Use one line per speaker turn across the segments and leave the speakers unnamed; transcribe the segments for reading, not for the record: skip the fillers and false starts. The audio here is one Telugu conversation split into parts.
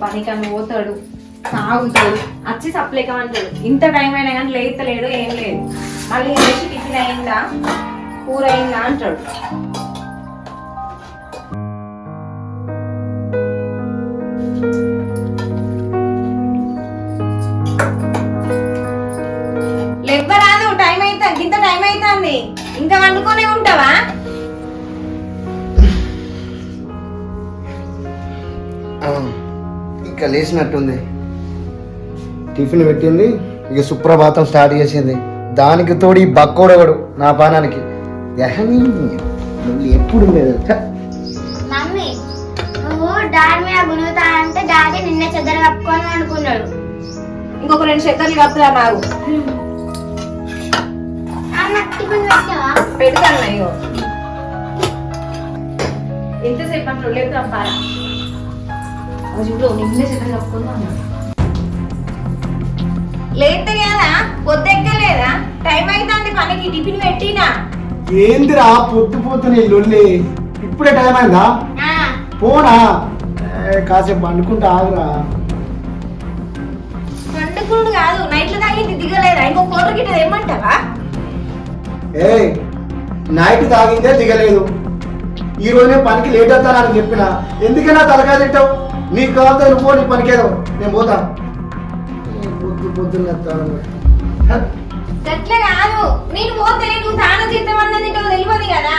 పనికన్నా పోతాడు, తాగుతాడు, వచ్చి సప్లేకమంటాడు. ఇంత టైం అయినా కానీ లేతలేడు, ఏం లేదు. మళ్ళీ లేచి టిఫిన్ అయిందా, కూర అయిందా అంటాడు. లేవరాదు, టైం అవుతా, ఇంత టైం అవుతుంది, ఇంకా వండుకొనే ఉంటావా?
ఇంకా లేచినట్టుంది. టిఫిన్ పెట్టింది, ఇక సుప్రభాతం స్టార్ట్ చేసింది. దానికి తోడు ఈ బక్కోడవాడు నా పానానికి ఎప్పుడు ఉండేది.
మమ్మీ నువ్వు డాడీ మీద గునుగుతా అంటే డాడీ నిన్న చెద్దరు కప్పుకొని అనుకున్నాడు.
ఇంకొక 2 చెద్దర్లు కప్పుదా నాకు పెడతాను. అయ్యో ఎంతసేపు అట్లా లేదు అబ్బాయి, నిన్నే చెద్దరు కప్పుకొని లేతే కదా, పొద్దెక్కలేదా? టైం అవుతుంది పనికి, టిఫిన్ పెట్టినా.
ఏందిరా పొద్దు పొద్దున లొల్లి, ఇప్పుడే టైం అయిందా? పోనా కాసేపు పండుకుంటా ఆగురా.
పండుకుడు కాదు, నైట్లో తాగింది దిగలేదా? ఇంకో కోట గిట్ట ఏమంటావా?
ఏ నైట్ తాగిందే దిగలేదు, ఈ రోజునే పనికి లేట్ అవుతానని చెప్పిన. ఎందుకైనా తలకాయ తింటావు? నీకు కావాలంటే నువ్వు పో, నీ పనికేదో నేను పోతా. పొద్దు పొద్దున్న
అట్లా కాదు, నేను పోతే నువ్వు తాను చేద్దామన్నది తెలియదు కదా.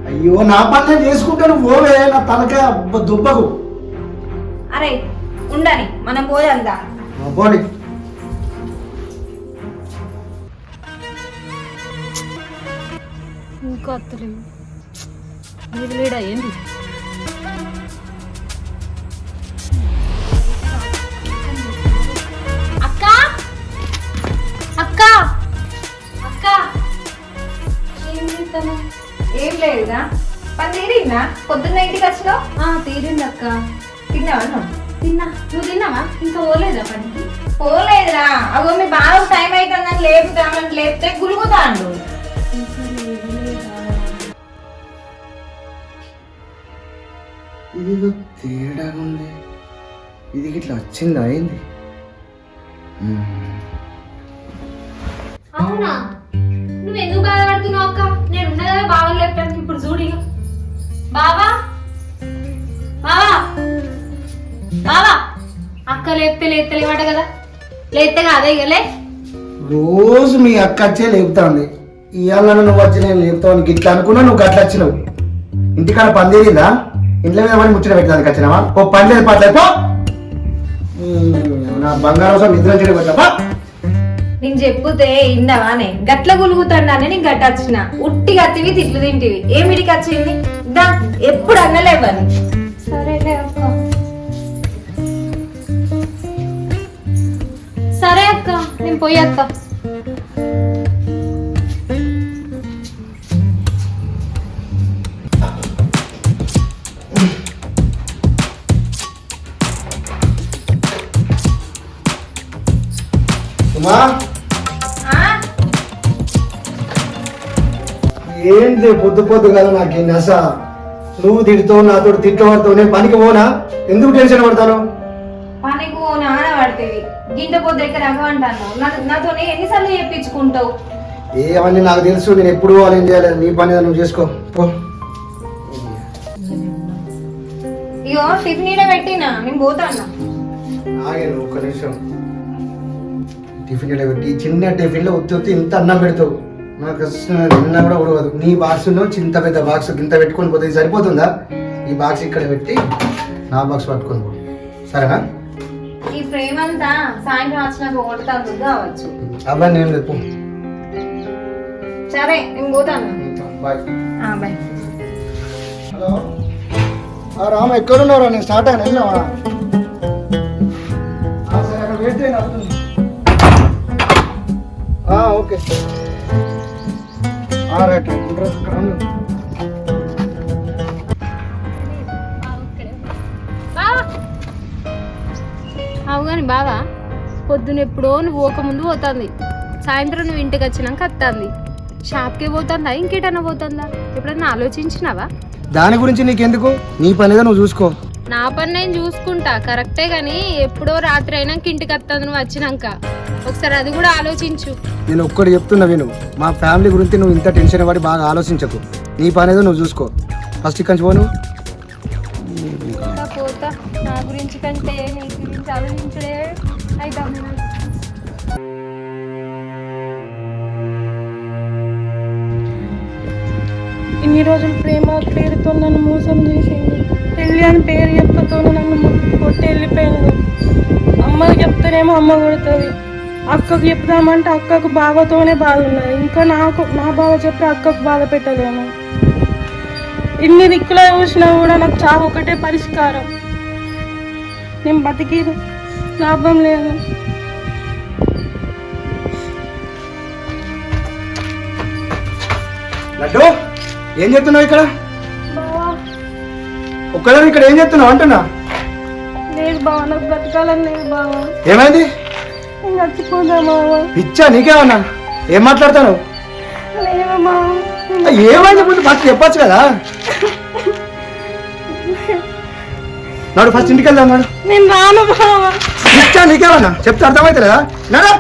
అయ్యో నా పని నేను చేసుకుంటే నువ్వు పోవే, నా తలకాయ దుబ్బకు.
అరే ఉండని, మనం పోదందా.
పోనీ
ఇంకా అత్తలేదు మీరు లేడా ఏంది? అక్క అక్క అక్క ఏం చేస్తాను?
ఏం లేదుగా, పని తీరిందా? పొద్దున్న ఇంటికి వచ్చినావు?
తీరింది అక్క.
తిన్నావా నువ్వు?
తిన్నా. నువ్వు తిన్నావా? ఇంకా పోలేదా పనికి?
పోలేదురా, అగో మీ బాగా టైం అవుతుందని లేపుతామని లేపితే గురుగుతాండు.
ఇది తేడాగా ఉంది, ఇది ఇట్లా వచ్చిందా ఏంది?
అవునా? నువ్వు ఎందుకు బాధపడుతున్నావు అక్క? నేను ఉన్నా కదా బావని లేపడానికి. ఇప్పుడు చూడు బావా, బావా, బావా. అక్క లేపితే లేపుతలేవాట కదా, లేస్తే కాదే ఇగలే.
రోజు మీ అక్క వచ్చే లేపుతాంది, ఇవాళ నువ్వు వచ్చి నేను లేపుతావు. ఇట్లా అనుకున్నా, నువ్వు గట్ల వచ్చినావు. ఇంటికాడ పని తీరిందా? ఇంట్లో మీద పని ముచ్చట పెట్టడానికి వచ్చినావా? ఓ పని లేదు పట్లేపో, నా బంగారం కోసం నిద్ర చెడు పెట్టాపా.
నేను చెప్పుతే ఇందవానే గట్ల గులుగుతాడని నేను గట్ట వచ్చిన. ఉట్టి కత్తివి తిట్లు తింటివి, ఏమిటికి వచ్చింది దా, ఎప్పుడు అన్నలేవని.
సరేలే అక్క. సరే అక్క, నేను పోయేస్తా.
ఏంటి పొద్దు పొద్దు కదా నాకు నస. నువ్వు తిడుతావు, నాతో తిట్లు పడతావు, నేను పనికి పోనా? ఎందుకు టెన్షన్ పడతాను?
పనికి నాన్న పడుతుంది, గింట పొద్దు ఎక్కడ అంటాను. నాతో ఎన్నిసార్లు చెప్పించుకుంటావు?
అవన్నీ నాకు తెలుసు, నేను ఎప్పుడు వాళ్ళు ఏం చేయాలి. నీ పని నువ్వు చేసుకో పో.
ఇగో టిఫిన్ ఈడ పెట్టినా, నేను పోతాను.
ఆగాను ఒక్క నిమిషం. టిఫిన్ ఇలా పెట్టి, చిన్న టిఫిన్లో ఒత్తి ఇంత అన్నం పెడతావు. నాకు నిన్న కూడా ఉడవదు. నీ బాక్స్ చింత పెద్ద బాక్స్ ఇంత పెట్టుకొని పోతే సరిపోతుందా? ఈ బాక్స్ ఇక్కడ పెట్టి నా బాక్స్ పట్టుకొని పో, సరేనా?
ఈ ఫ్రేమ్ అంతా సాయంత్రం వచ్చినాక కొడతాను కావచ్చు.
అబ్బాయి నేను చెప్పు.
సరే నేను పోతాను.
బాయ్.
బాయ్.
హలో రామ, ఎక్కడున్నారా? నేను స్టార్ట్ అయినా వెళ్ళినావా? సరే అక్కడ వెయిట్ చేయను, అవుతుంది. Okay right.
అవు కానీ బావా, పొద్దున ఎప్పుడో నువ్వు పోకముందు పోతుంది, సాయంత్రం నువ్వు ఇంటికి వచ్చినాక వస్తుంది. షాప్కే పోతుందా, ఇంకేటన్నా పోతుందా? ఎప్పుడన్నా ఆలోచించినావా?
దాని గురించి నీకెందుకు? నీ పనిగా నువ్వు చూసుకో.
నా పని నేను చూసుకుంటా కరెక్టే గాని ఎప్పుడో రాత్రి అయినాక ఇంటికి వస్తుంది నువ్వు వచ్చినాక. ఒకసారి అది కూడా ఆలోచించు.
నేను ఒక్కటి చెప్తున్నా విను, మా ఫ్యామిలీ గురించి నువ్వు ఇంత టెన్షన్ పడి బాగా ఆలోచించకు. నీ పని ఏదో నువ్వు చూసుకో. ఫస్ట్ ఇక్కడి నుంచి పోను.
పోతా నా గురించి కంటే నీ గురించి ఆలోచించడే అయితే.
ఇన్ని రోజులు ప్రేమ పేరుతో నన్ను మోసం చేసింది. పెళ్ళి అని పేరు చెప్పుతో నన్ను ముక్కు కొట్టి వెళ్ళిపోయింది. అమ్మకి చెప్తేనేమో అమ్మ కొడుతుంది, అక్కకు చెప్దామంటే అక్కకు బావతోనే బాధ ఉన్నది. ఇంకా నా బాధ చెప్తే అక్కకు బాధ పెట్టలేను. ఇన్ని దిక్కులో చూసినా కూడా నాకు చావు ఒకటే పరిష్కారం. నేను బతికి లాభం లేదు.
లడ్డు ఏం చెప్తున్నావు ఇక్కడ? ఒక్కదాని ఇక్కడ ఏం చెప్తున్నావు అంటున్నా?
లేదు బావ, నాకు బ్రతకాలని లేదు బావ.
ఏమైంది?
నేను చచ్చిపోదా బావ.
పిచ్చా నీకేమన్నా? ఏం మాట్లాడతాను?
లేదు బావ.
ఏమైంది ముందు ఫస్ట్ చెప్పచ్చు కదా. నాడు ఫస్ట్ ఇంటికి వెళ్దాం. నాడు
నేను రాను బావ.
పిచ్చా నీకేమన్నా? చెప్తే అర్థమవుతుందా? నాడు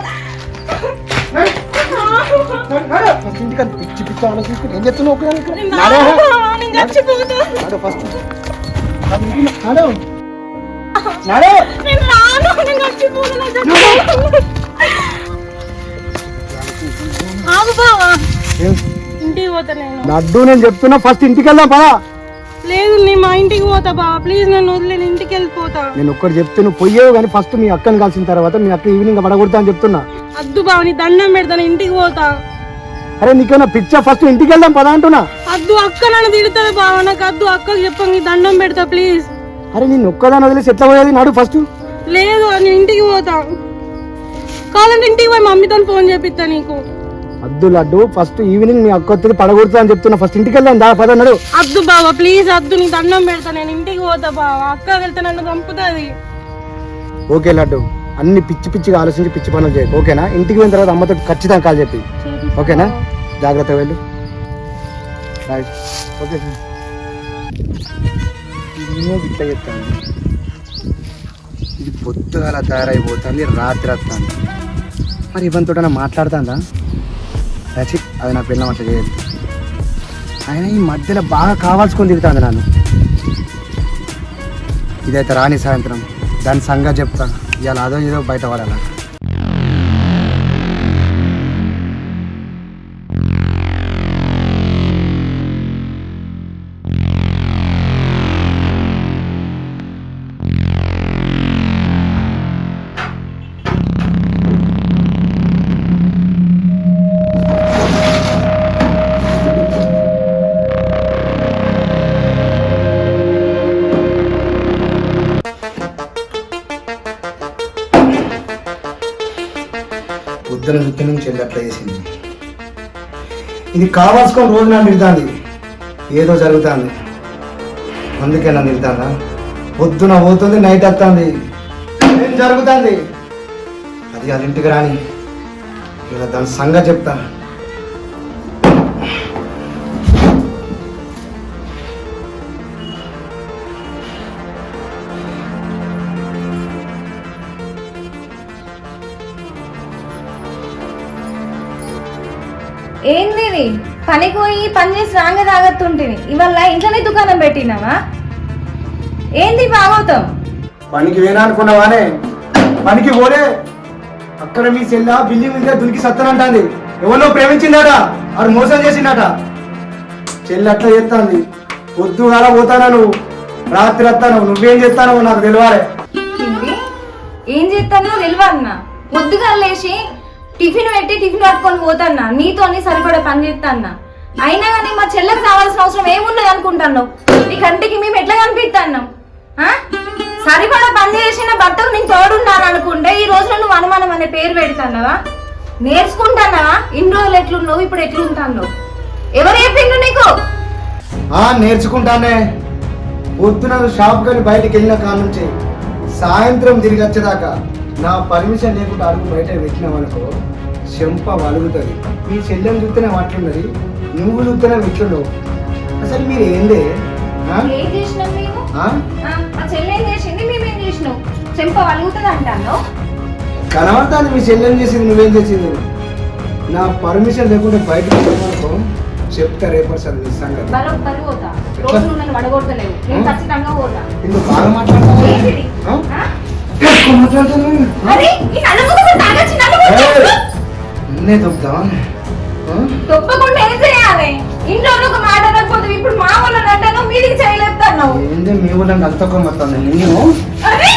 ఫస్ట్ ఇంటికి పిచ్చి పిచ్చి ఆలోచించుకుని ఏం చెప్తున్నావు?
నేను చచ్చిపోతా.
నాడు ఫస్ట్ నాడు నాడు
నేను రాను, నేను చచ్చిపోతా. ఆగు బావా, ఇంటికి పోతా నేను.
లడ్డు నేను చెప్తున్నా ఫస్ట్ ఇంటికి వెళ్దాం పదా.
లేదు నేను మా ఇంటికి పోతా బావా, ప్లీజ్ నన్ను వదిలేను, ఇంటికి వెళ్ళిపోతా.
నేను ఒక్కటి చెప్తే నువ్వు పోయేవు కానీ ఫస్ట్ మీ అక్కని కలిసిన తర్వాత మీ అక్క ఈవినింగ్ పడగొడతా అని చెప్తున్నా.
అద్దు బావ, నీ దండం పెడతాను, ఇంటికి పోతా.
అరే నీకేమన్నా పిచ్చా? ఫస్ట్ ఇంటికి వెళ్దాం పదా అంటున్నా.
అద్దు, అక్క నన్ను తిడుతుంది బావ, నాకు అద్దు. అక్కకి చెప్పండి, నీ దండం పెడతా ప్లీజ్.
అరే నేను ఒక్కదాని వదిలేసి ఎట్లా పోయేది? నాడు ఫస్ట్.
లేదు నేను ఇంటికి పోతా, కావాలంటే ఇంటికి పోయి మమ్మీతో ఫోన్ చేపిస్తా నీకు.
అద్దు లడ్డు, ఫస్ట్ ఈవినింగ్ మీ అక్క వస్తుంది పడగొడుతా అని చెప్తున్నా. ఫస్ట్ ఇంటికి వెళ్దాం దా పద. నాడు
అద్దు బావ ప్లీజ్, అద్దు, నీ దండం పెడతా, నేను ఇంటికి పోతా బావ. అక్క వెళ్తే నన్ను చంపుతుంది.
ఓకే లడ్డు, అన్ని పిచ్చి పిచ్చిగా ఆలోచించి పిచ్చి పనులు చేయకు ఓకేనా? ఇంటికి పోయిన తర్వాత అమ్మతో ఖచ్చితంగా కాల్ చెప్పి ఓకేనా? జాగ్రత్తగా వెళ్ళు. Right okay sir. ఇట్లా చెప్తాను, ఇది పొద్దుగాల తయారైపోతుంది, రాత్రి వస్తుంది. మరి ఇవంతోటైనా మాట్లాడుతుందా? రచి అది నా పిల్లం అట్లా చేయదు. ఆయన ఈ మధ్యలో బాగా కావాల్సుకొని తిరుగుతుంది నన్ను. ఇదైతే రాని సాయంత్రం దాని సంగతి చెప్తా. ఇవాళ అదో ఏదో బయట పడాల. పొద్దున వృత్తి నుంచి అట్లా చేసింది. ఇది కావాల్సుకొని రోజు నన్ను నిలుతాంది, ఏదో జరుగుతుంది అందుకే నన్ను నిలుతాందా? పొద్దున పోతుంది, నైట్ వస్తుంది, ఏం జరుగుతుంది? అది వాళ్ళ ఇంటికి రాని ఇలా దాని సంగతి చెప్తా.
ఏంది ఇది? పనికి పోయి పని చేసి రాంగ తాగత్తుంటిని, ఇవాళ ఇంట్లోనే దుకాణం పెట్టినావా? ఏంది భాగవతం?
పనికి వేనా అనుకున్నావానే? పనికి పోలే, అక్కడ మీ చెల్ల బిల్డింగ్ మీద దునికి సత్తనంటుంది. ఎవరో ప్రేమించిందట, ఆడు మోసం చేసిందట. చెల్లి అట్లా చేస్తాంది. పొద్దుగాల పోతానా నువ్వు, రాత్రి వస్తాను. నువ్వేం చేస్తానో నాకు తెలియాలి.
ఏం చేస్తానో తెలియన్నా? పొద్దుగా లేచి టిఫిన్ పెట్టి టిఫిన్ పట్టుకొని పోతాన్నా, నీతో అన్ని సరిపడా పని చేస్తాన్నా. అయినా కానీ మా చెల్లెకి కావాల్సిన అవసరం ఏమున్నది అనుకుంటున్నావు? నీ కంటికి మేము ఎట్లా కనిపిస్తున్నాం? సరిపడా పని చేసిన భర్తకు నేను తోడున్నాను అనుకుంటే ఈ రోజులో నువ్వు అనుమానం అనే పేరు పెడుతున్నావా? నేర్చుకుంటున్నావా? ఇన్ని రోజులు ఎట్లున్నావు, ఇప్పుడు ఎట్లుంటాను? ఎవరు చెప్పిండు నీకు?
నేర్చుకుంటానే. పొద్దున షాప్ కానీ బయటకు వెళ్ళిన కాడ నుంచి సాయంత్రం తిరిగి వచ్చేదాకా నా పర్మిషన్ లేకుండా అడుగు బయట పెట్టినామనుకో చెంప వలుగుతుంది. మీ చెల్లెని చూస్తేనే అట్లున్నది, నువ్వు చూస్తేనే ఇట్లుండవు. అసలు మీరు ఏందే?
ఏం చేసినాం మేము? చెంప వలుగుతుంది అంటాను.
కనబడతాను మీ చెల్లెం చేసింది, నువ్వేం చేసింది. నా పర్మిషన్ లేకుండా బయటకు వెళ్ళమనుకో చెప్తా రేపటి సార్ సంగతి.
బరోబర్ పోతా. రోజు నువ్వు నన్ను వడగొడతలేవు, నేను ఖచ్చితంగా పోతా.
ఇందుకు బాగా మాట్లాడతాను.
ఏంటిది?
ఆ?
ఆ?
ఎక్కువ మాట్లాడతాను.
అరే, ఈ నన్ను ముగ్గురు తాగొచ్చి నన్ను ముగ్గురు
నిన్నే తప్పుతావా?
తప్పకుండా ఏం చేయాలి? ఇంట్లో ఒక మాట అనకపోతే ఇప్పుడు మా వాళ్ళని అంటాను, మీదికి చేయలేస్తాను.
ఏంది మీ ఊళ్ళని అంత కొమ్మతాను నేను.
అరే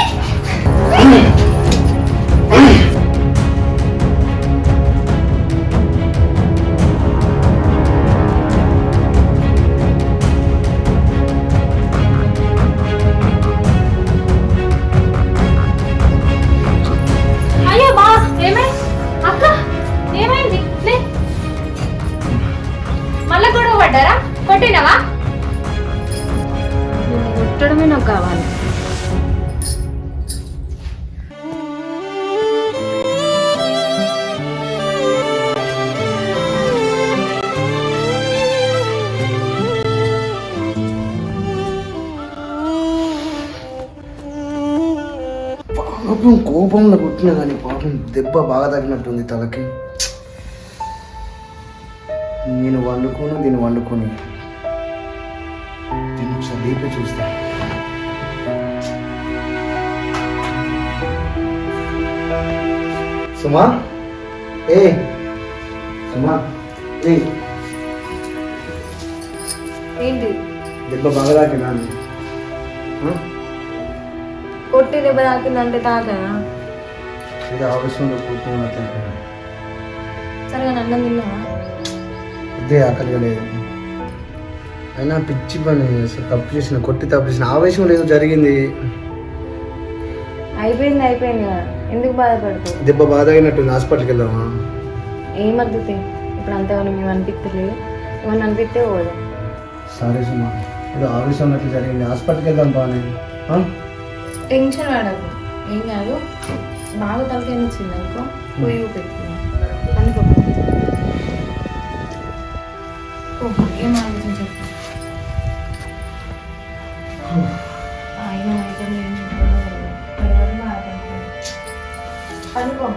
అయ్యో బా ఏమైంది అక్క? ఏమైంది? లే. మళ్ళా గొడవ పడ్డారా? కొట్టినవా?
కొట్టడమే నాకు కావాలి.
పాపం కోపంలో కొట్టినా కానీ పాపం దెబ్బ బాగా తగినట్టుంది తలకి. నేను వండుకోను, దీన్ని వండుకొని దీన్ని ఒకసారి లేపి చూస్తా. సుమా ఏ సుమా ఏ
ఏంటి?
దెబ్బ బాగా తాకినా?
కొట్టి దెబ్బ తాకిందంటే తాకనా?
ఇది ఆవేశంలో కోపం అట్లా
సరిగా అన్నం తిన్నావా?
ఇదే ఆకలిగా లేదు. అయినా పిచ్చి పని అసలు తప్పు చేసిన, కొట్టి తప్పు చేసిన, ఆవేశం లేదు జరిగింది.
అయిపోయింది అయిపోయింది కదా, ఎందుకు బాధపడుతుంది?
దెబ్బ బాధ అయినట్టుంది, హాస్పిటల్కి వెళ్దామా?
ఏం అద్దుతే ఇప్పుడు అంతేమన్నా మేము అనిపించలేదు, ఏమన్నా అనిపిస్తే పోదు.
సరే సుమా, ఏదో ఆవేశం ఉన్నట్లు జరిగింది, హాస్పిటల్కి వెళ్దాం బాగానే.
టెన్షన్ పడకు, ఏం కాదు. బాగా తలకాయ వచ్చింది అనుకో, పోయి పెట్టుకున్నాను అనుకో. ఏం ఆలోచన చెప్పు. అనుకో.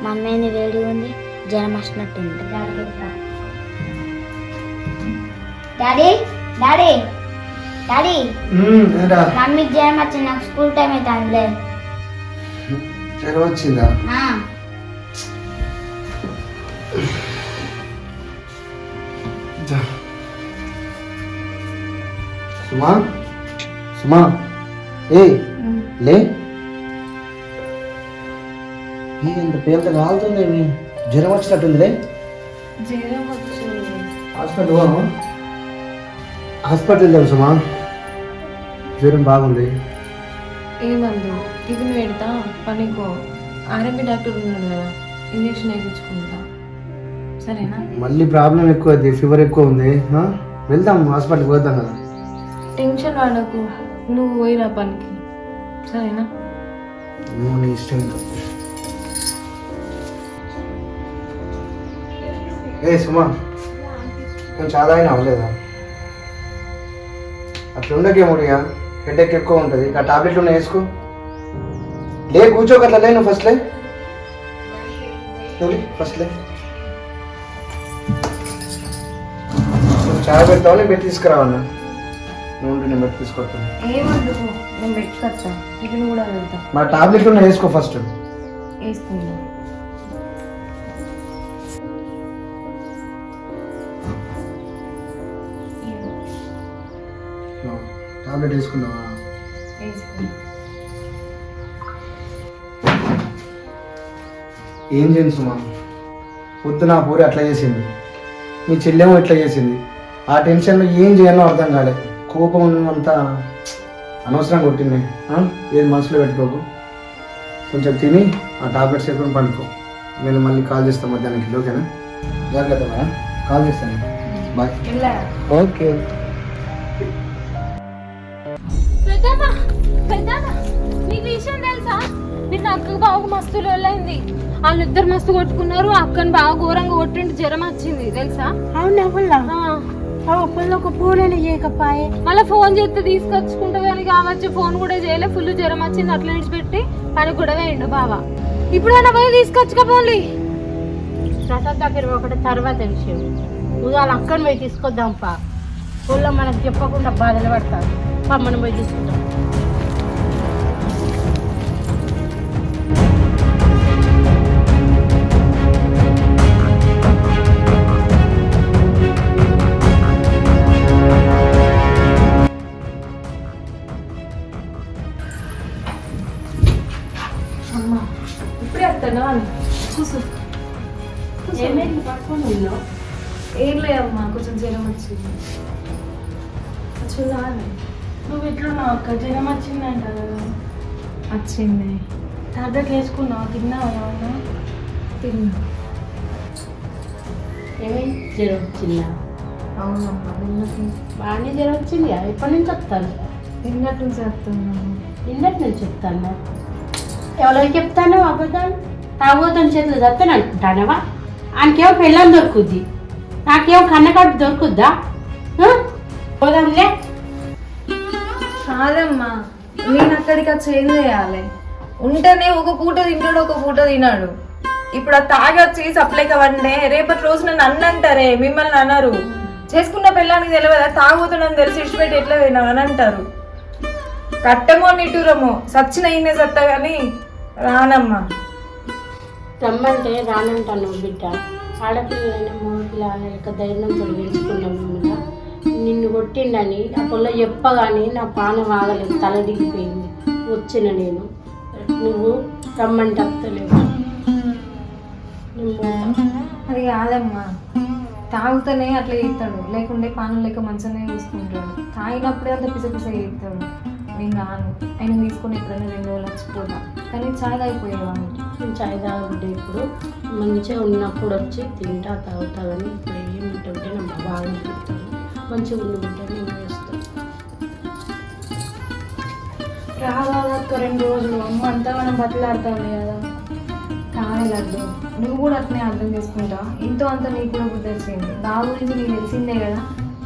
మమ్మీని వేడి ఉంది, జ్వరం వచ్చినట్టుంది. డాడీ డాడీ డాడీ మమ్మీకి జ్వరం వచ్చింది, నాకు స్కూల్ టైం అవుతుందిలే.
జ్వరం వచ్చిందా? సుమా సుమా ఏ లే, ఎంత పేరుతో కాలుతుంది, జ్వరం వచ్చినట్టుందిలే. హాస్పిటల్ పోదామా? హాస్పిటల్ వెళ్దాం సుమా, జ్వరం బాగుంది.
ఏమందు టిఫిన్ పెడతా, పనికో. ఆర్ఎంపీ డాక్టర్ ఉన్నాడు కదా, ఇంజక్షన్ వేయించుకుంటా, సరేనా?
మళ్ళీ ప్రాబ్లం ఎక్కువ, ఫీవర్ ఎక్కువ ఉంది. వెళ్దాం హాస్పిటల్కి పోదాం కదా.
టెన్షన్ పడకు, నువ్వు పోయిరా పనికి, సరేనా?
నువ్వు నీ ఇష్టం. ఏ సుమా, నేను చాలా అయినా అవ్వలేదా? అట్లా ఉండకేమోడిగా, హెడేక్ ఎక్కువ ఉంటుంది. ఆ టాబ్లెట్లు ఉన్నాయి, వేసుకో. లే కూర్చోక అట్లా లే, నువ్వు ఫస్ట్ లే, ఫస్ట్ లే. నువ్వు చాయ్ పెడతావు, నేను పెట్టి తీసుకురావన్నా. నువ్వు నేను పెట్టి తీసుకొస్తాను.
ఏమద్దుకు, నేను పెట్టుకొస్తా, టిఫిన్ కూడా వెళ్తా.
మా టాబ్లెట్లు ఉన్నాయి, వేసుకో ఫస్ట్.
వేసుకుందా?
టాబ్లెట్ వేసుకున్నావా? ఏం చేయండి సుమా, పొద్దున ఆ పూరి అట్లా చేసింది, మీ చెల్లెమో ఇట్లా చేసింది. ఆ టెన్షన్లో ఏం చేయాలో అర్థం కాలేదు. కోపం అంతా అనవసరం కొట్టింది. ఏది మనసులో పెట్టుకోకు, కొంచెం తిని ఆ టాబ్లెట్స్ వేసుకొని పండుకో. నేను మళ్ళీ కాల్ చేస్తాను మధ్యాహ్నానికి, ఓకేనా? జాగ్రత్త మేడం, కాల్ చేస్తాను. బాయ్.
ఇలా
ఓకే.
పెద్దమ్మా పెద్దమ్మా నీకు విషయం తెలుసా? నిన్న అక్కకు బాగా మస్తు లొల్లైంది. వాళ్ళిద్దరు మస్తు కొట్టుకున్నారు. అక్కని బాగా ఘోరంగా కొట్టింటి జ్వరం వచ్చింది తెలుసా?
అవునా పుల్ల పుల్ల ఒక పూలని చేయకపాయే.
మళ్ళీ ఫోన్ చేస్తే తీసుకొచ్చుకుంటా కానీ కావచ్చు. ఫోన్ కూడా చేయలే. ఫుల్ జ్వరం వచ్చింది. అట్లా విడిచిపెట్టి పని కూడా వేయండు బావా. ఇప్పుడైనా పోయి తీసుకొచ్చుకోపోలి.
ప్రసాద్ దగ్గర ఒకటి తర్వాత విషయం. ఉదాహరణ అక్కని పోయి తీసుకొద్దాం పా. పుల్ల మనకు చెప్పకుండా బాధలు పడతారు. మనం పోయి తీసుకుందాం.
అమ్మా ఇప్పుడే వస్తాను అని కూర్చో.
ఏమైంది పట్టుకొని ఉన్నావు?
ఏం లేదమ్మా, కొంచెం జ్వరం వచ్చింది. చూడా
నువ్వు ఎట్లున్నావు అక్క? జ్వరం వచ్చిందంట కదా.
వచ్చింది.
టాబ్లెట్ వేసుకున్నావు? తిన్నావా ఏమన్నా?
తిన్నా.
ఏమైంది? జ్వరం వచ్చిందా?
అవునమ్మా, నిన్నటి
బాగానే జ్వరం వచ్చింది. ఎప్పటి నుంచి వస్తాను?
నిన్నటి నుంచి వస్తున్నాను.
నిన్నటి నుంచి చెప్తాను. ఎవరికి చెప్తాను అబద్ధాలు? తాగోదని చేతులు చెప్తాను అనుకుంటానవా? ఆయనకేమో పెళ్ళం దొరుకుద్ది, నాకేమో కన్నకట్టు దొరుకుద్దా? పోదాంలే.
కాదమ్మా, నేను అక్కడికి వచ్చి ఏం చేయాలి? ఉంటేనే ఒక పూట తింటాడు, ఒక పూట తినాడు. ఇప్పుడు అది తాగి వచ్చి సప్లైక వండే రేపటి రోజు నన్ను అన్నంటారే, మిమ్మల్ని అన్నారు. చేసుకున్న పిల్లానికి తెలియదా తాగుతుందని తెలిసి ఇచ్చిపెట్టి ఎట్లా తినావు అని అంటారు. కట్టమో నిటూరమో సచ్చిన ఈయనే సత్తా కానీ రానమ్మా.
రమ్మంటే రానంటాను బిడ్డ. ఆడపిల్లలైన మగపిల్లలక ధైర్యం తొలగించుకున్నాం. నిన్ను కొట్టిండని ఆ పొల్ల చెప్పగానే నా పానం ఆగలేదు, తల దిగిపోయింది. వచ్చిన నేను నువ్వు రమ్మంటే వస్తలేవు.
అది కాదమ్మా, తాగుతూనే అట్లా చేస్తాడు, లేకుంటే పానం లేక మంచిగానే చూసుకుంటాడు. తాగినప్పుడే అంత పిస పిస చేస్తాడు. నేను రాను, ఆయన తీసుకొని ఎప్పుడైనా 2 రోజులు వచ్చిపోతా. కానీ చాయ్ తాగిపోయేవాడు.
నేను చాయ్ తాగుంటే ఇప్పుడు మంచిగా ఉన్నప్పుడు వచ్చి తింటా తాగుతా. కానీ ఇప్పుడు ఏమిటంటే నాకు బాగా అనిపిస్తుంది. మంచిగా ఉండుకుంటే నేను చేస్తాను.
రావాలక్క 2 రోజులు. అమ్మ అంతా మనం బట్టలాడతామే కదా. కాలేదు, నువ్వు కూడా అట్నే అర్థం చేసుకుంటా. ఇంతో అంత నీకు కూడా బుద్ధి వచ్చింది. బాబు గురించి నీకు తెలిసిందే కదా.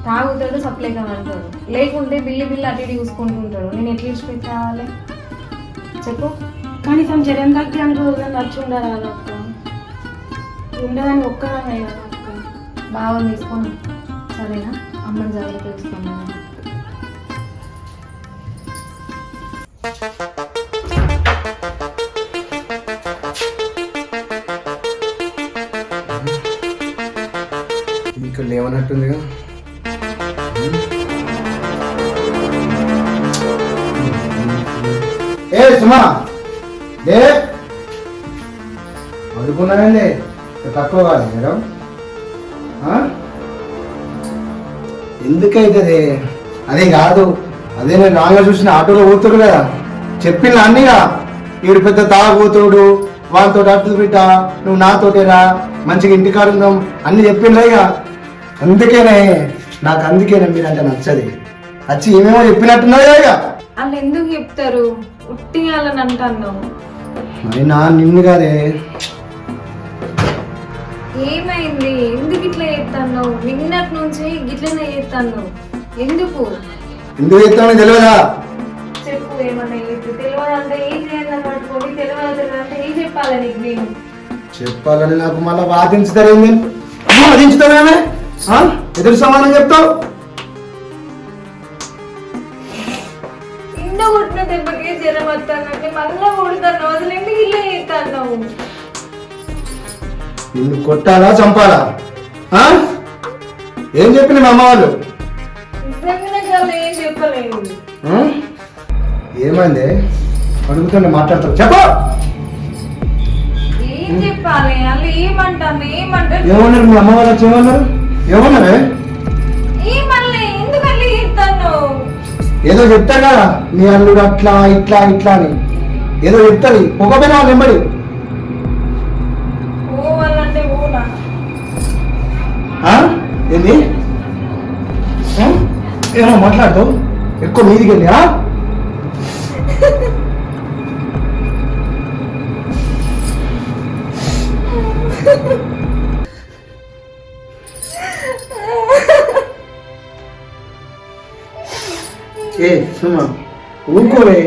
తాగుతాడు, సప్లై కావాలంటాడు, లేకుంటే బిల్లు అటు ఇటు చూసుకుంటూ ఉంటాడు. నేను ఎట్లా ఇచ్చిపెట్టి రావాలి చెప్పు?
కనీసం జ్వరం తగ్గడానికి రోజులు నచ్చి ఉండాలి కదా అక్క. ఉండదని ఒక్కదానే కదా అక్క.
బాగా తీసుకొని సరేనా? అమ్మని జాగ్రత్త తెలుసుకున్నాను.
ఇక్కడ లేవనట్టుందిగా. ఏ సుమా లే, అనుకున్నానండి తక్కువ కాదు మేడం. ఎందుకైతుంది? అదే కాదు, అదే నేను రాగా చూసిన ఆటోలో పోతుడు కదా, చెప్పిన అన్నీగా వీడు పెద్ద తాగబోతుడు, వాళ్ళతో అట్లు బిడ్డ, నువ్వు నాతోటేరా, మంచిగా ఇంటికాడ ఉందాం అన్ని చెప్పిండ్రా. ఇక అందుకేనే మీరంటే నచ్చది. వచ్చి ఏమేమో చెప్పినట్టున్నాయా? ఇక
వాళ్ళు ఎందుకు చెప్తారు? ఉట్టియాలని అంటాను.
మరి నా నిన్ను కాదే.
ఏమైంది? ఎందుకు ఇట్లా చేస్తాను? నిన్నటి నుంచి గిట్లనే చేస్తాను. ఎందుకు
చెప్తానో తెలియదా?
చెప్పు. ఏమన్నా తెలియదు అంటే ఏం చేయాలని పట్టుకోండి, తెలియదు అంటే ఏం చెప్పాలి నీకు? నేను
చెప్పాలని నాకు మళ్ళీ వాదించుతారేంది? వాదించుతావేమే? ఎదురు సమానం చెప్తావు.
నిన్న కొట్టిన దెబ్బకి జ్వరం వస్తానంటే మళ్ళా కొడతాను. అసలు ఎందుకు ఇట్లా చేస్తాను?
నిన్ను కొట్టాలా చంపాలా? ఏం చెప్పిన మా అమ్మ వాళ్ళు?
నిజంగానే వాళ్ళు ఏం చెప్పలేదు.
ఏమైంది? అడుగుతుండే మాట్లాడతావు, చెప్పు.
ఏం చెప్పాలి? వాళ్ళు ఏమంటారు?
ఏమన్నారు మీ అమ్మ వాళ్ళు? ఏమన్నారు? ఏమన్నారే?
ఏమల్లే ఎందుకు అట్లా చేస్తాను?
ఏదో చెప్తా కదా, నీ అల్లుడు అట్లా ఇట్లా ఇట్లా అని ఏదో చెప్తాది. పొగపోయినా వాళ్ళు వెంబడి ఏంది ఏమో మాట్లాడతావు ఎక్కువ మీదికి వెళ్ళి ఏ సుమా ఊరుకోవే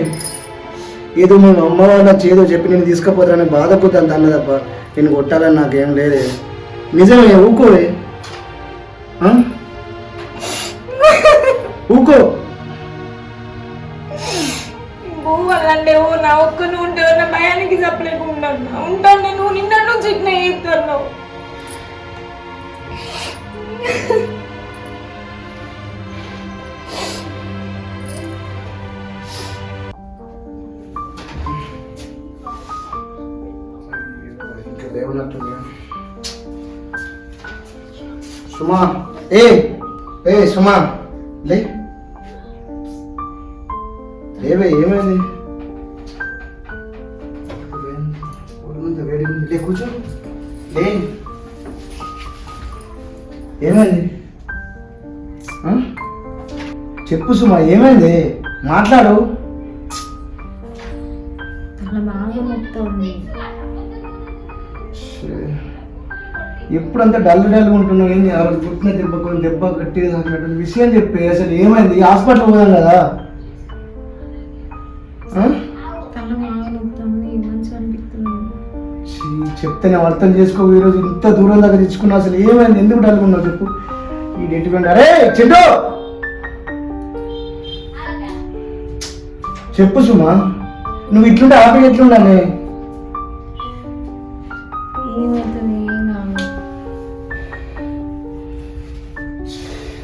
ఏదో మేము అమ్మ వాళ్ళ చేదో చెప్పి నేను తీసుకుపోతానని బాధపోతాను అన్న తప్ప నేను కొట్టాలని నాకేం లేదే నిజమే ఊకోవే ఊకో
అంటే నా ఒక్కను ఉంటే నా భయానికి చెప్పలేకుండా ఉంటాను నేను నిన్న నుంచి ఇట్లా చేస్తున్నావు
సుమా ఏ సుమా లేవే ఏమైంది లే కూర్చో లే ఏమైంది చెప్పు సుమా ఏమైంది మాట్లాడు
బాగా మొత్తం
ఎప్పుడంతా డల్ ఉంటున్నావు ఏంది పుట్టిన దెబ్బ కొన్ని దెబ్బ గట్టిగా తాకినట్టు విషయం చెప్పి అసలు ఏమైంది హాస్పిటల్ పోదాం కదా చెప్తే అర్థం చేసుకో ఈరోజు ఇంత దూరం దాకా తెచ్చుకున్నా అసలు ఏమైంది ఎందుకు డల్ ఉన్నావు చెప్పు ఈ డేట్ అరే చెడ్డు చెప్పు సుమా నువ్వు ఇట్లుంటే హ్యాపీగా ఎట్లుండాలి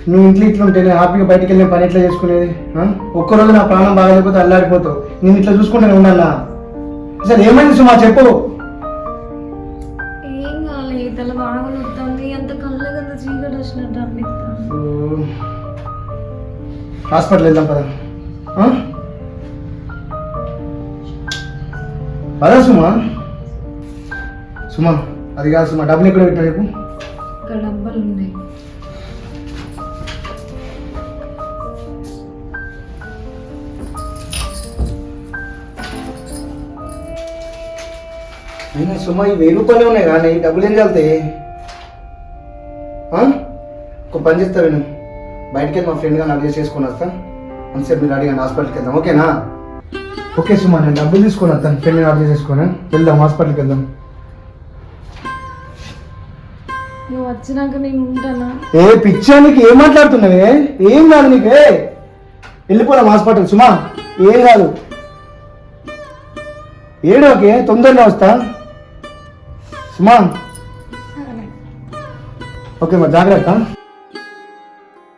నువ్వు ఇంట్లో ఇట్లుంటే నేను హ్యాపీగా బయటికి వెళ్ళిన పని ఎట్లా చేసుకునేది ఒక్కరోజు నా ప్రాణం బాగాలేకపోతే అల్లాడిపోతావు నేను ఇట్లా చూసుకుంటే ఉండాలా అసలు ఏమైంది సుమా చెప్పు
ఏం కాలే తల బాగా నొస్తుంది అంత కళ్ళగంత చీకటి వచ్చినట్టు అనిపిస్తుంది
హాస్పిటల్ వెళ్దాం పదా పదా సుమా సుమా అది కాదు సుమా డబ్బులు ఎక్కడ పెట్టా చెప్పు
ఇక్కడ డబ్బులు ఉన్నాయి
అయినా సుమా ఈ 1000 రూపాయలు ఉన్నాయి కానీ డబ్బులు ఏం చల్తాయి ఒక పని చేస్తా నేను బయటికి వెళ్ళి మా ఫ్రెండ్ గారిని అడ్జస్ట్ చేసుకుని వస్తా అంతసేపు మీరు అడిగాను హాస్పిటల్కి వెళ్దాం ఓకేనా ఓకే సుమా నేను డబ్బులు తీసుకొని వస్తాను ఫ్రెండ్ని అడ్జస్ట్ చేసుకొని వెళ్దాం హాస్పిటల్కి వెళ్దాం
నువ్వు వచ్చినాక నేను ఉంటానా
ఏ పిచ్చానికి ఏం మాట్లాడుతున్నావే ఏం కాదు నీకే వెళ్ళిపోదాం హాస్పిటల్ సుమా ఏం కాదు ఏడోకే తొందరగా వస్తా సుమా ఓకే మరి జాగ్రత్త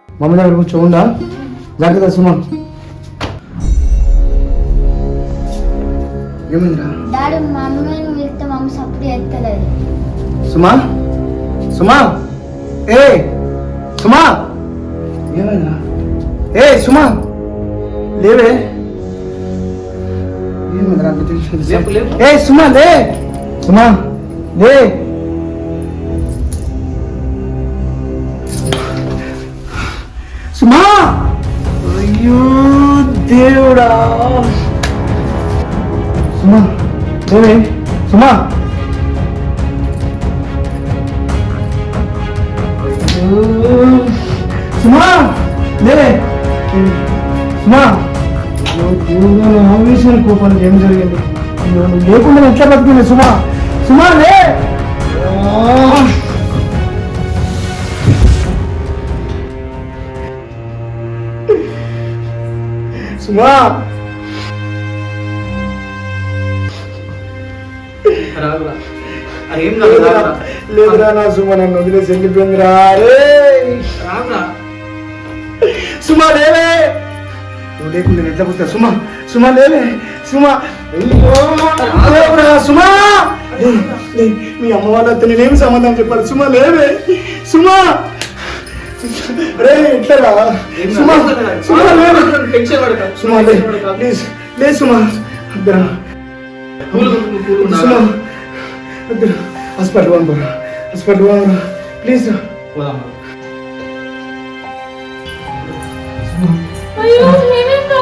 మమ్మీ దగ్గర కూర్చోండా జాగ్రత్త సుమా ఏమైందా
డాడీ మమ్మీని పిలిస్తే మమ్మీ సపోర్ట్ చేస్తలేదు
సుమా సుమా ఏ సుమా ఏమైందా ఏ సుమా లేవే ఏ సుమా లే సుమా లే సుమా అయ్యో దేవుడా సుమా లేవే సుమా సుమా లే సుమా ఆవేశం కోపానికి ఏం జరిగింది లేకుండా ఎట్లా బతికింది సుమా సుమా లే సుమా లేదురా నా సుమా నన్ను వదిలేసి వెళ్ళిపోయిందిరా సుమా లేవే నువ్వు లేకుండా ఎట్లా పోతా సుమా సుమా లేవే సుమా సుమా మీ అమ్మ వాళ్ళతో నేనేమి సంబంధం చెప్పాలి సుమా లేవే సుమా రే ఎట్లా సుమా సుమా లేవే సుమా లే ప్లీజ్ లే సుమా సుమా హాస్పిటల్ హాస్పిటల్ ప్లీజ్ పోదామా
అయ్యో ఏమైందా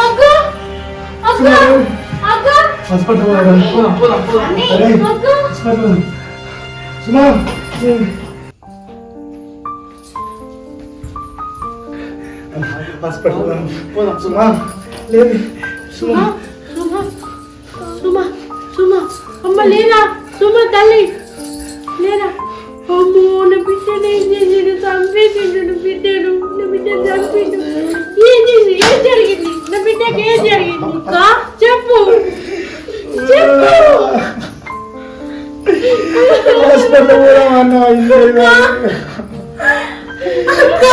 అక్క అక్క అక్క
హాస్పిటల్ పోదాం పోదాం పోదాం అరే హాస్పిటల్ పోదాం సుమా హాస్పిటల్ పోదాం పోదాం సుమా లేదు సుమా
సుమా సుమా సుమా అమ్మ లేరా సుమా తల్లి లేరా అమ్మో నా బిడ్డను ఏం చేసిండు చంపేసిండు నా బిడ్డను చంపిండు ఏం చేసి ఏం జరిగింది నా బిడ్డకి ఏం జరిగింది చెప్పు చెప్పు
హాస్పిటల్ పోదాం అన్న
అక్క